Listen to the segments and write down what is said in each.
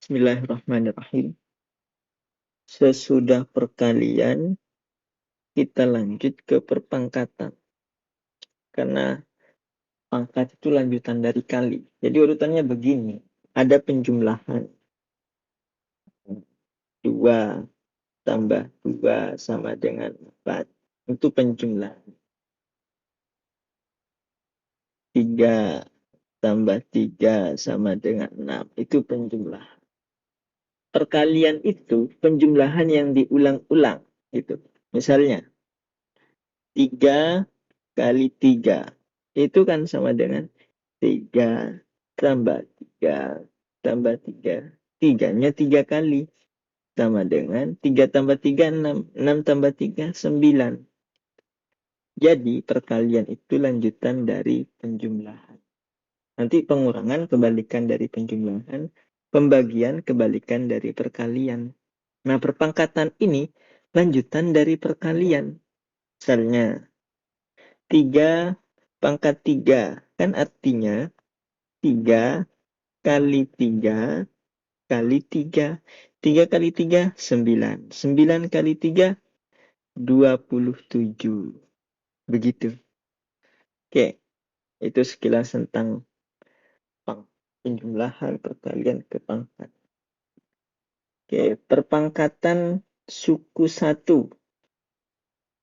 Bismillahirrahmanirrahim. Sesudah perkalian, kita lanjut ke perpangkatan. Karena pangkat itu lanjutan dari kali. Jadi urutannya begini. Ada penjumlahan. 2 tambah 2 sama dengan 4. Itu penjumlahan. 3 tambah 3 sama dengan 6. Itu penjumlahan. Perkalian itu penjumlahan yang diulang-ulang. Gitu. Misalnya, 3 kali 3. Itu kan sama dengan 3 tambah 3 tambah 3. Tiganya 3 kali. Sama dengan 3 tambah 3, 6. 6 tambah 3, 9. Jadi perkalian itu lanjutan dari penjumlahan. Nanti pengurangan kebalikan dari penjumlahan. Pembagian kebalikan dari perkalian. Nah, perpangkatan ini lanjutan dari perkalian. Misalnya, 3 pangkat 3. Kan artinya 3 kali 3 kali 3. 3 kali 3, 9. 9 kali 3, 27. Begitu. Oke, itu sekilas tentang penjumlahan perkalian ke pangkat. Oke, perpangkatan suku 1.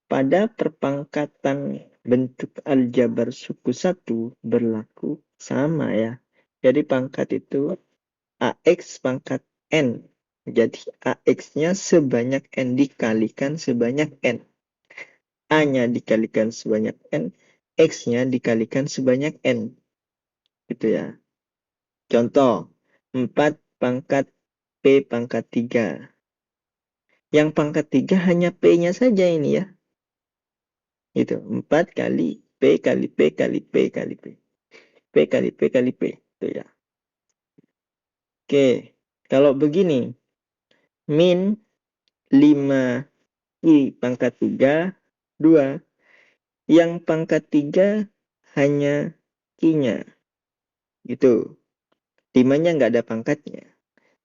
Pada perpangkatan bentuk aljabar suku 1 berlaku sama ya. Jadi pangkat itu AX pangkat N. Jadi AX-nya sebanyak N dikalikan sebanyak N. A-nya dikalikan sebanyak N. X-nya dikalikan sebanyak N. Gitu ya. Contoh, 4 pangkat P pangkat 3. Yang pangkat 3 hanya P-nya saja ini ya. Gitu. 4 kali P kali P kali P kali P. P kali P kali P. Itu ya. Oke. Kalau begini. Min 5 I pangkat 3, 2. Yang pangkat 3 hanya Q-nya. Gitu. 5-nya nggak ada pangkatnya.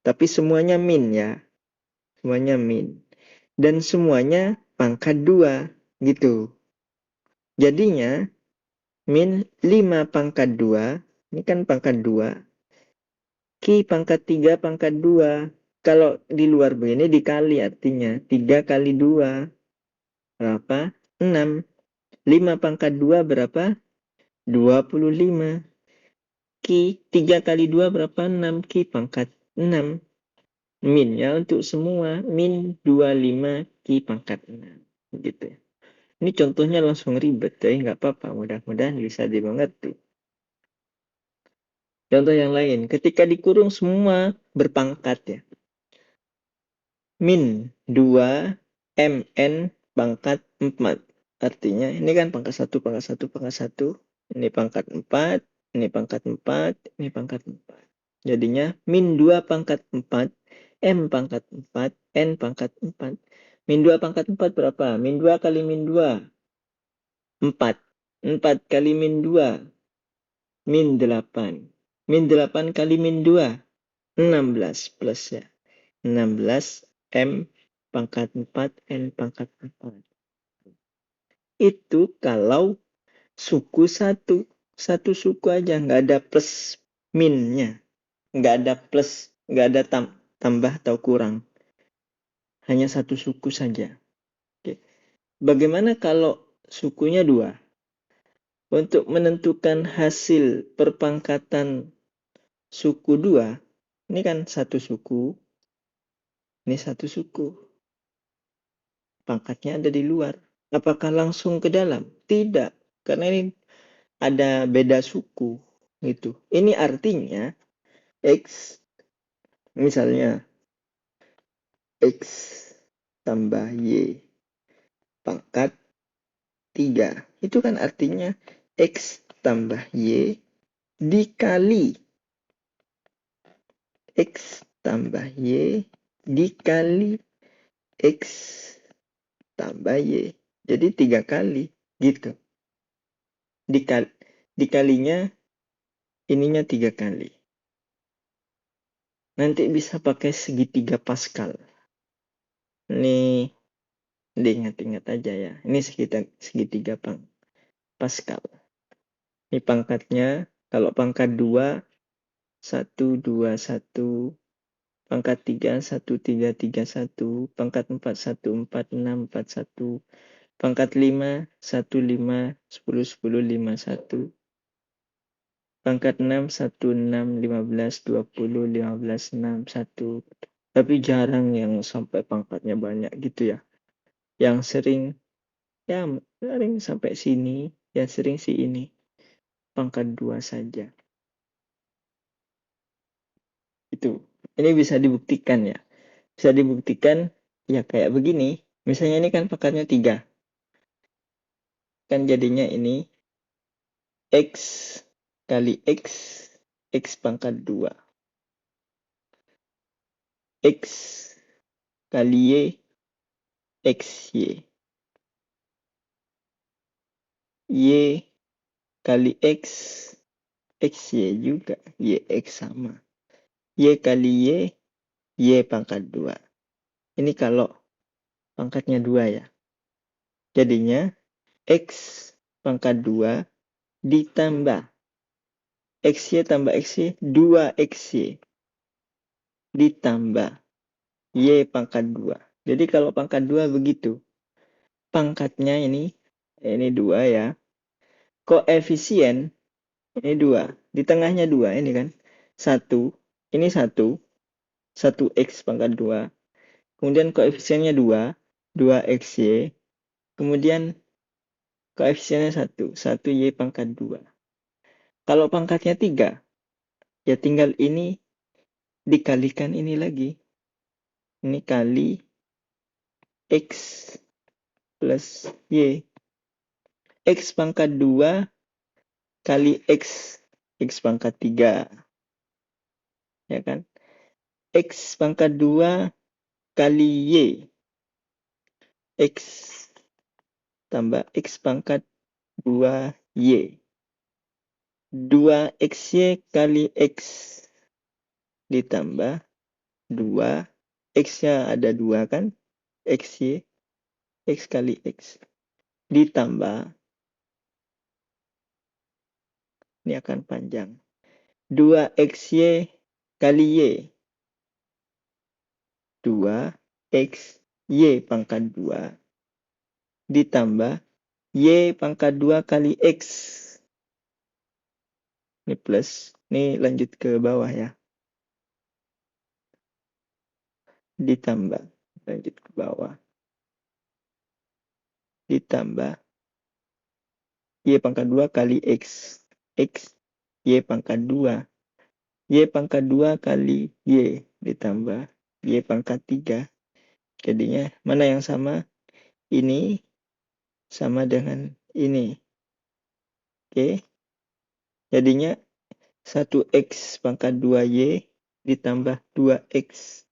Tapi semuanya min ya. Semuanya min. Dan semuanya pangkat 2. Gitu. Jadinya min 5 pangkat 2. Ini kan pangkat 2. Q pangkat 3 pangkat 2. Kalau di luar begini dikali artinya. 3 kali 2. Berapa? 6. 5 pangkat 2 berapa? 25. Q 3 kali 2 berapa? 6. Q pangkat 6. Min-nya untuk semua. Min 25 Q pangkat 6. Gitu. Ini contohnya langsung ribet. Tapi nggak apa-apa. Mudah-mudahan bisa dimengerti. Contoh yang lain. Ketika dikurung semua berpangkat ya. Min 2 MN pangkat 4. Artinya ini kan pangkat 1, pangkat 1, pangkat 1. Ini pangkat 4, ini pangkat 4, ini pangkat 4. Jadinya min 2 pangkat 4, M pangkat 4, N pangkat 4. Min 2 pangkat 4 berapa? Min 2 kali min 2, 4. 4 kali min 2, min 8. Min 8 kali min 2, 16 plus ya. 16 M pangkat 4, N pangkat 4. Itu kalau suku 1. Satu suku aja, nggak ada plus minnya. Nggak ada plus, nggak ada tambah atau kurang. Hanya satu suku saja. Oke. Bagaimana kalau sukunya 2? Untuk menentukan hasil perpangkatan suku 2, ini kan satu suku, ini satu suku. Pangkatnya ada di luar. Apakah langsung ke dalam? Tidak, karena ini ada beda suku. Gitu. Ini artinya X, misalnya X tambah Y pangkat 3. Itu kan artinya X tambah Y dikali X tambah Y dikali X tambah Y. Jadi 3 kali gitu. Dikalinya ininya 3 kali. nanti bisa pakai segitiga Pascal. Ini diingat-ingat aja ya. Ini segitiga Pascal. Ini pangkatnya, kalau pangkat 2, 1, 2, 1. Pangkat 3, 1, 3, 3, 1. Pangkat 4, 1, 4, 6, 4, 1. Pangkat 5, 1, 5, 10, 10, 5, 1. Pangkat 6, 1, 6, 15, 20, 15, 6, 1. Tapi jarang yang sampai pangkatnya banyak gitu ya. Yang sering sampai sini, yang sering sih ini. Pangkat 2 saja. Itu. Ini bisa dibuktikan ya. Bisa dibuktikan ya kayak begini. Misalnya ini kan pangkatnya 3. Kan jadinya ini X kali X pangkat 2. X kali Y, XY. Y kali X, XY juga. YX sama. Y kali Y pangkat 2. Ini kalau pangkatnya 2 ya. Jadinya X pangkat 2 ditambah XY tambah XY, 2XY. Ditambah Y pangkat 2. Jadi kalau pangkat 2 begitu. Pangkatnya ini 2 ya. Koefisien ini 2. Di tengahnya 2 ini kan. 1. Ini 1. 1X pangkat 2. Kemudian koefisiennya 2. 2XY. Kemudian koefisiennya 1. 1Y pangkat 2. Kalau pangkatnya 3. Ya tinggal ini dikalikan ini lagi. Ini kali X plus Y. X pangkat 2 kali X pangkat 3. Ya kan? X pangkat 2 kali Y. X tambah X pangkat 2Y. 2XY kali X ditambah 2. X-nya ada 2 kan? XY. X kali X. Ditambah. Ini akan panjang. 2XY kali Y. 2XY pangkat 2. Ditambah Y pangkat 2 kali X. Ini plus. Ini lanjut ke bawah ya. Ditambah. Lanjut ke bawah. Ditambah Y pangkat 2 kali X. X. Y pangkat 2. Y pangkat 2 kali Y. Ditambah Y pangkat 3. Jadinya mana yang sama? Ini sama dengan ini. Oke. Jadinya 1X pangkat 2Y ditambah 2X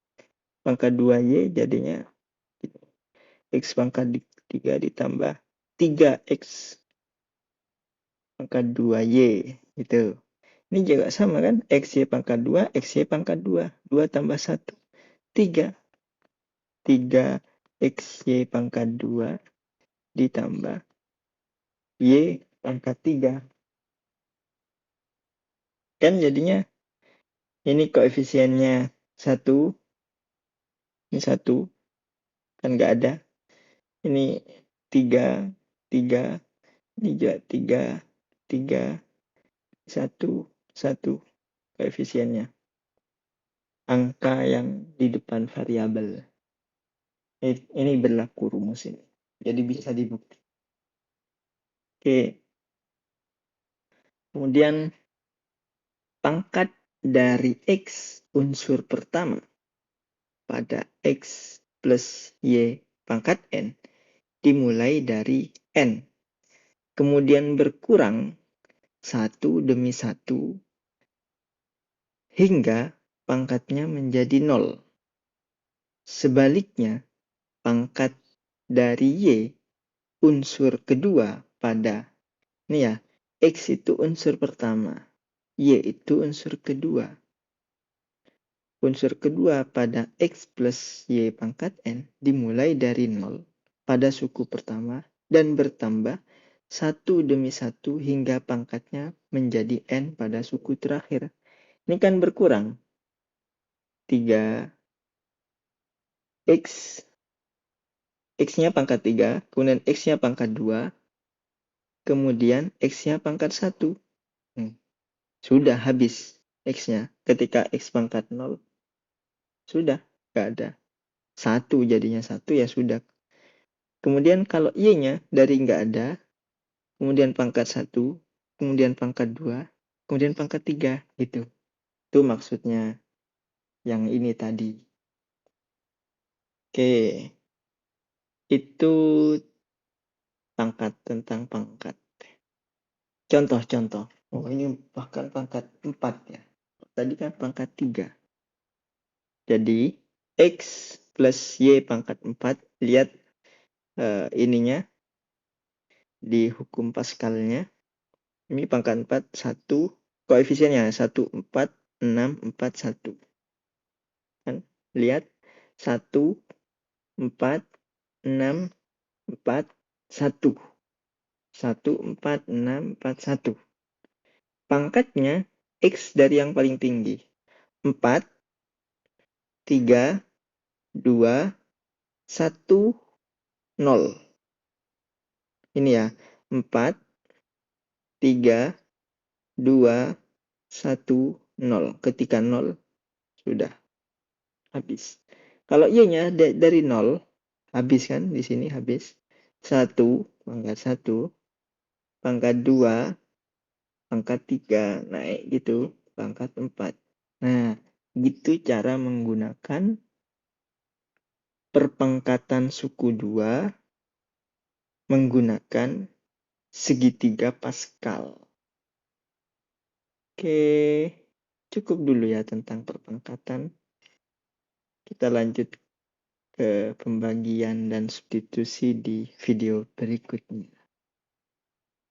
pangkat 2Y jadinya X pangkat 3 ditambah 3X pangkat 2Y. Gitu. Ini juga sama kan? XY pangkat 2, XY pangkat 2. 2 tambah 1. 3. 3XY pangkat 2 ditambah Y pangkat 3. Kan jadinya ini koefisiennya 1. Ini 1. Kan nggak ada. Ini 3. 3. Ini juga 3. 3. 1. 1. Koefisiennya. Angka yang di depan variabel. Ini berlaku rumus ini. Jadi bisa dibuktikan. Oke. Kemudian pangkat dari X unsur pertama pada X plus Y pangkat N dimulai dari N. Kemudian berkurang satu demi satu hingga pangkatnya menjadi 0. Sebaliknya, pangkat dari Y unsur kedua pada, ini ya, X itu unsur pertama, Y itu unsur kedua. unsur kedua pada X plus Y pangkat N dimulai dari 0 pada suku pertama dan bertambah satu demi satu hingga pangkatnya menjadi N pada suku terakhir. Ini kan berkurang. 3 X, X-nya pangkat 3, kemudian X-nya pangkat 2, kemudian X-nya pangkat 1. Sudah habis X-nya. Ketika X pangkat 0, sudah, nggak ada. 1 jadinya 1 ya sudah. Kemudian kalau Y-nya dari nggak ada, kemudian pangkat 1, kemudian pangkat 2, kemudian pangkat 3, gitu. Itu maksudnya yang ini tadi. Oke, itu tentang pangkat. Contoh-contoh. Oh, ini bahkan pangkat 4 ya. Tadi kan pangkat 3. Jadi, X plus Y pangkat 4. Lihat ininya di hukum Pascalnya. Ini pangkat 4, 1. Koefisiennya 1, 4, 6, 4, 1. Kan? Lihat. 1, 4, 6, 4, 1. 1, 4, 6, 4, 1. Pangkatnya X dari yang paling tinggi. 4, 3, 2, 1, 0. Ini ya. 4, 3, 2, 1, 0. Ketika 0, sudah habis. Kalau Y-nya dari 0, habis kan? Di sini habis. 1, pangkat 1, pangkat 2, pangkat 3, naik gitu, pangkat 4. Nah, gitu cara menggunakan perpangkatan suku 2 menggunakan segitiga Pascal. Oke, cukup dulu ya tentang perpangkatan. Kita lanjut ke pembagian dan substitusi di video berikutnya.